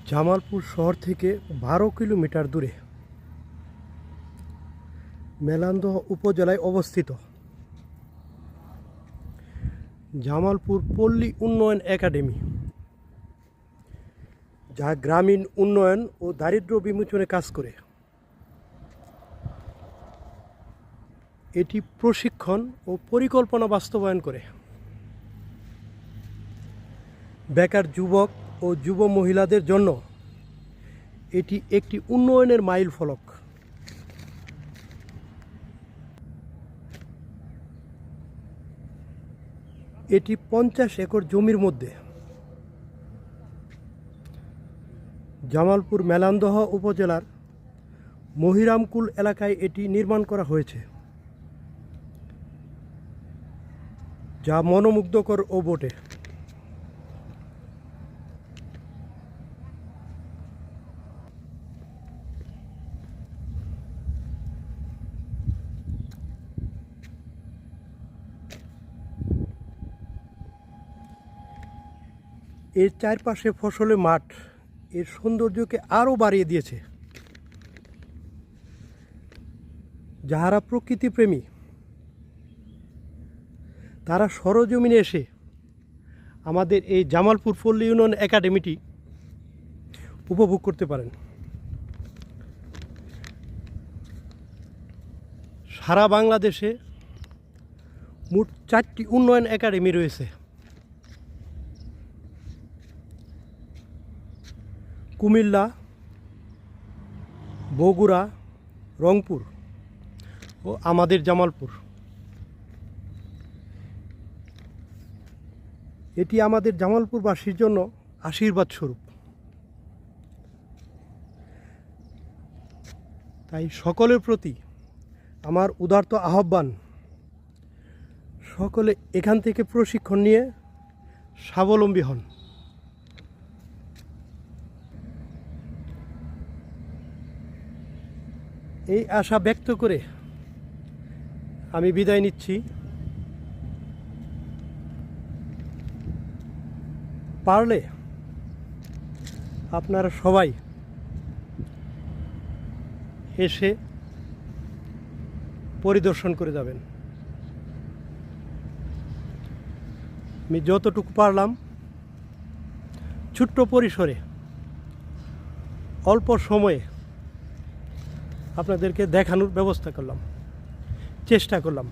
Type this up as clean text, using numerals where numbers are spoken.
জামালপুর শহর থেকে 12 কিলোমিটার দূরে মেলান্দহ উপজেলায় অবস্থিত জামালপুর পল্লী উন্নয়ন একাডেমি, যা গ্রামীণ উন্নয়ন ও দারিদ্র্য বিমোচনে কাজ করে। এটি প্রশিক্ষণ ও পরিকল্পনা বাস্তবায়ন করে। বেকার যুবক ও যুব মহিলাদের জন্য এটি একটি উন্নয়নের মাইল ফলক। এটি 50 একর জমির মধ্যে জামালপুর মেলান্দহ উপজেলার মহিরামকুল এলাকায় এটি নির্মাণ করা হয়েছে, যা মনোমুগ্ধকর ও বটে। এর চারপাশে ফসলের মাঠ এর সৌন্দর্যকে আরও বাড়িয়ে দিয়েছে। যাহারা প্রকৃতিপ্রেমী তারা সরজমিনে এসে আমাদের এই জামালপুর পল্লী উন্নয়ন একাডেমিটি উপভোগ করতে পারেন। সারা বাংলাদেশে মোট 4টি উন্নয়ন একাডেমি রয়েছে। কুমিল্লা, বগুড়া, রংপুর ও আমাদের জামালপুর। এটি আমাদের জামালপুরবাসীর জন্য আশীর্বাদ স্বরূপ। তাই সকলের প্রতি আমার উদারত আহ্বান, সকলে এখান থেকে প্রশিক্ষণ নিয়ে স্বাবলম্বী হন। এই আশা ব্যক্ত করে আমি বিদায় নিচ্ছি। পারলে আপনারা সবাই এসে পরিদর্শন করে যাবেন। আমি যতটুকু পারলাম ছোট্ট পরিসরে অল্প সময়ে আপনাদেরকে দেখানোর চেষ্টা করলাম।